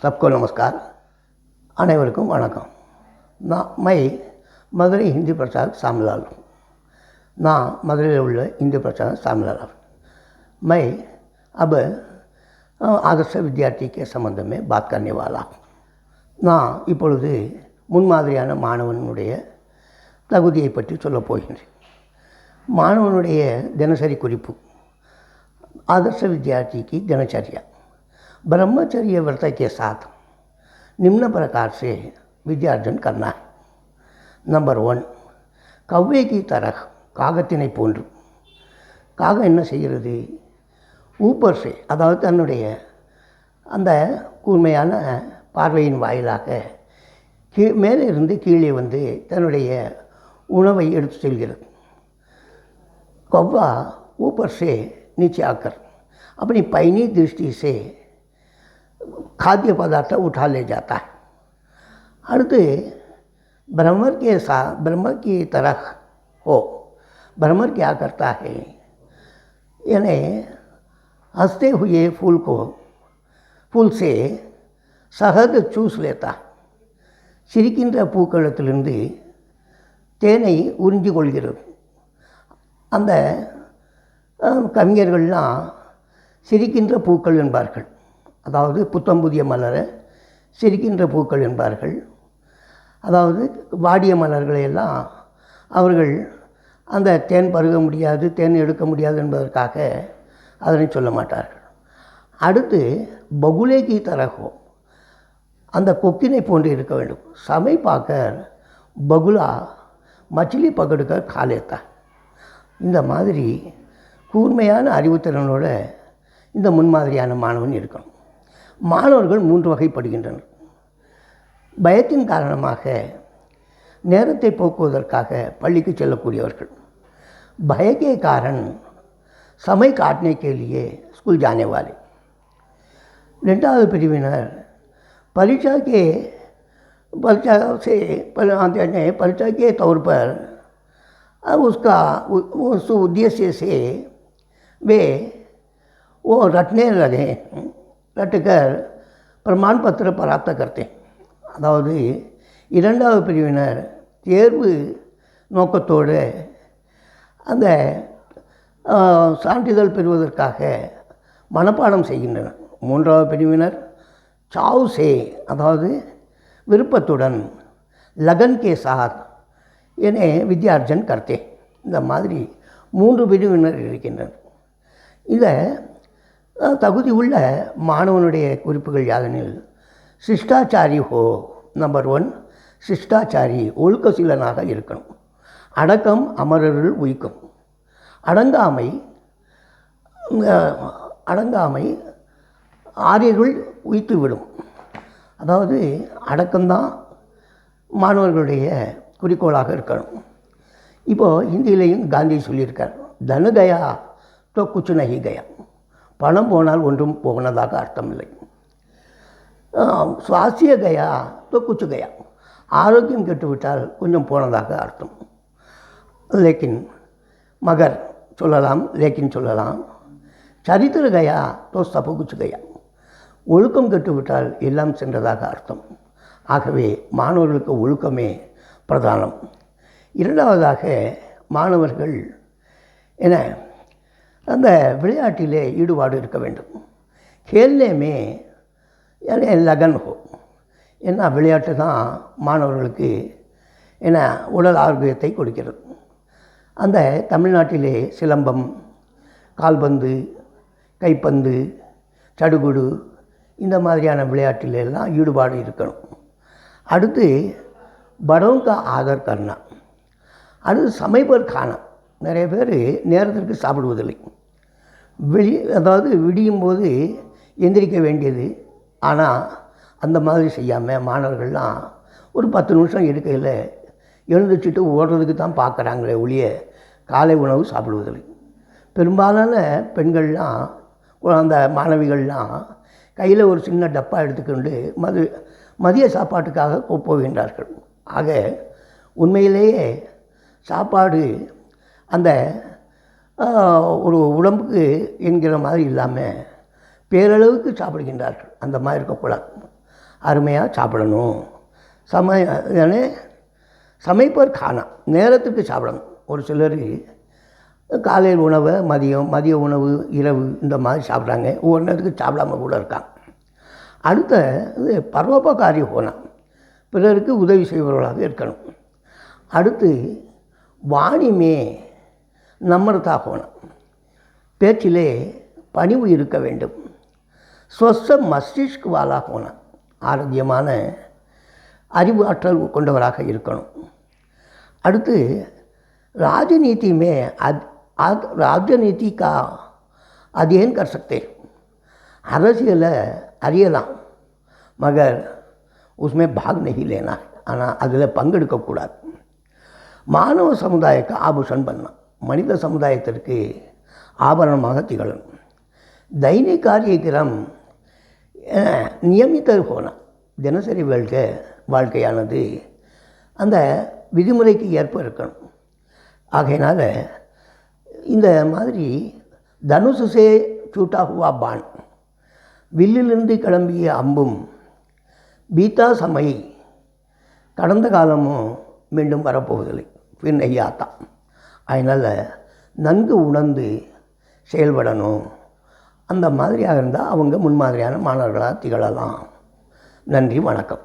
सबको नमस्कार। அனைவருக்கும் வணக்கம். मैं मदुरै हिंदी प्रचारक सामलाल हूँ। நான் மதுரையில் உள்ள இந்து प्रचारक सामलाल हूँ। मैं अब आदर्श विद्यार्थी के संबंध में बात करने वाला हूँ. நான் இப்பொழுது முன்மாதிரியான மாணவனுடைய தகுதியை பற்றி சொல்லப் போகின்றேன். மாணவனுடைய தினசரி குறிப்பு. आदर्श विद्यार्थी की दिनचर्या ब्रह्मचर्य व्रत के साथ निम्न प्रकार से विद्यार्जन करना है. नंबर 1, कव्वे की तरह காகத்தினை போன்று. காகம் என்ன செய்கிறது? ஊப்பர் சே, அதாவது தன்னுடைய அந்த கூர்மையான பார்வையின் வாயிலாக மேலே இருந்து கீழே வந்து தன்னுடைய உணவை எடுத்து செல்கிறது. कौवा ऊपर से नीचे आकर अपनी पैनी दृष्टि से खाद्य पदार्थ उठा ले जाता है. அடுத்து ब्रह्म की तरह हो. ब्रह्मर क्या करता है? यानी हंसते हुए फूल से शहद चूस लेता. சிரிக்கின்ற பூக்களத்திலிருந்து தேனை உறிஞ்சி கொள்கிறது. அந்த கவிஞர்கள்லாம் சிரிக்கின்ற பூக்கள் என்பார்கள். அதாவது புத்தம் புதிய மலரை சிரிக்கின்ற பூக்கள் என்பார்கள். அதாவது வாடிய மலர்களையெல்லாம் அவர்கள் அந்த தேன் பருக முடியாது, தேன் எடுக்க முடியாது என்பதற்காக அதனை சொல்ல மாட்டார்கள். அடுத்து பகுலே கி தரகோ, அந்த கொக்கினை போன்று இருக்க வேண்டும். சமை பார்க்க பகுலா மச்சிலி பகடுக்க காலேத்தா. இந்த மாதிரி கூர்மையான அறிவுத்திறனோட இந்த முன்மாதிரியான மாணவன் இருக்கணும். மாணவர்கள் 3 வகைப்படுகின்றனர். பயத்தின் காரணமாக நேரத்தை போக்குவதற்காக பள்ளிக்கு செல்லக்கூடியவர்கள். भय के कारण समय काटने के लिए स्कूल जाने वाले. ரெண்டாவது பிரிவினர் परीक्षा के तौर पर उसका उस उद्देश्य से वे वो रटने लगे, रटकर प्रमाण पत्र प्राप्त करते हैं. அதாவது இரண்டாவது பிரிவினர் தேர்வு நோக்கத்தோடு அந்த சான்றிதழ் பெறுவதற்காக மனப்பாடம் செய்கின்றனர். மூன்றாவது பிரிவினர் சாவ் சே, அதாவது விருப்பத்துடன் லகன் கே சாத் என வித்யார்ஜன் கர்த்தே. இந்த மாதிரி 3 பிரிவினர் இருக்கின்றனர். இதை தகுதி உள்ள மாணவனுடைய குறிப்புகள் யாதெனில், சிஷ்டாச்சாரி ஹோ. நம்பர் 1, சிஷ்டாச்சாரி ஒழுக்கசீலனாக இருக்கணும். அடக்கம் அமரருள் உயிக்கும். அடங்காமை ஆரியருள் உயித்து விடும். அதாவது அடக்கம்தான் மாணவர்களுடைய குறிக்கோளாக இருக்கணும். இப்போது ஹிந்தியிலையும் காந்தி சொல்லியிருக்கார், தனு கயா தோ குச்சு நஹி கயா. பணம் போனால் ஒன்றும் போனதாக அர்த்தம் இல்லை. சுவாசிய கயா தோ குச்சு கயா. ஆரோக்கியம் கெட்டுவிட்டால் கொஞ்சம் போனதாக அர்த்தம். லேக்கின் மகர் சொல்லலாம், லேக்கின் சொல்லலாம். சரித்திர கயா தோ சபு குச்சு கயா. ஒழுக்கம் கெட்டுவிட்டால் எல்லாம் சென்றதாக அர்த்தம். ஆகவே மாணவர்களுக்கு ஒழுக்கமே பிரதானம். இரண்டாவதாக மாணவர்கள் அந்த விளையாட்டிலே ஈடுபாடு இருக்க வேண்டும். கேள்னேமே லகன் ஹோ. ஏன்னா விளையாட்டு தான் மாணவர்களுக்கு உடல் ஆரோக்கியத்தை கொடுக்கிறது. அந்த தமிழ்நாட்டிலே சிலம்பம், கால்பந்து, கைப்பந்து, சடுகுடு இந்த மாதிரியான விளையாட்டிலெல்லாம் ஈடுபாடு இருக்கணும். அடுத்து படோங்கா ஆதர் கர்னா. அடுத்து சமைப்பர் காணா. நிறைய பேர் நேரத்திற்கு சாப்பிடுவதில்லை. அதாவது விடியும் போது எந்திரிக்க வேண்டியது. ஆனால் அந்த மாதிரி செய்யாமல் மாணவர்கள்லாம் ஒரு 10 நிமிஷம் எடுக்கையில் எழுந்திரிச்சிட்டு ஓடுறதுக்கு தான் பார்க்குறாங்களே ஒழிய காலை உணவு சாப்பிடுவதில்லை. பெரும்பாலான பெண்கள்லாம், அந்த மாணவிகள்லாம் கையில் ஒரு சின்ன டப்பா எடுத்துக்கொண்டு மதிய சாப்பாட்டுக்காக போகின்றார்கள். ஆக உண்மையிலேயே சாப்பாடு அந்த ஒரு உடம்புக்கு என்கிற மாதிரி இல்லாமல் பேரளவுக்கு சாப்பிடுகின்றார்கள். அந்த மாதிரி இருக்கக்கூடாது. அருமையாக சாப்பிடணும். ஏன்னா சமைப்பர் காணா நேரத்துக்கு சாப்பிடணும். ஒரு சிலர் காலையில் உணவை மதிய உணவு இரவு இந்த மாதிரி சாப்பிட்றாங்க. ஒவ்வொரு நேரத்துக்கு சாப்பிடாம கூட இருக்காங்க. அடுத்த இது பரோபகாரி ஹோனம், பிறருக்கு உதவி செய்பவர்களாக இருக்கணும். அடுத்து வாணிமே நம்மர்தா ஹோனம், பேச்சிலே பணிவு இருக்க வேண்டும். ஸ்வஸ்த மஸ்திஷ்க் வாலா ஹோனம், ஆரோக்கியமான அறிவு ஆற்றல் கொண்டவராக இருக்கணும். அடுத்து राजनीति में राजनीति का अध्ययन कर सकते हैं. அரசியலை அறியலாம், மகர் उसमें भाग नहीं लेना है. ஆனால் அதில் பங்கெடுக்கக்கூடாது. மாணவ சமுதாயக்கு ஆபூஷன் பண்ணலாம், மனித சமுதாயத்திற்கு ஆபரணமாக திகழணும். தைனிக் காரியக்கிரம் நியமித்த போனால் தினசரி வாழ்க்கையானது அந்த விதிமுறைக்கு ஏற்ப இருக்கணும். ஆகையினால் இந்த மாதிரி தனுசே சூட்டா ஹுவா பான், வில்லிலிருந்து கிளம்பிய அம்பும் பீத்தா சமை, கடந்த காலமும் மீண்டும் வரப்போவதில்லை, பின் ஐயாத்தா. அதனால் நன்கு உணர்ந்து செயல்படணும். அந்த மாதிரியாக இருந்தால் அவங்க முன்மாதிரியான மாணவர்களாக திகழலாம். நன்றி, வணக்கம்.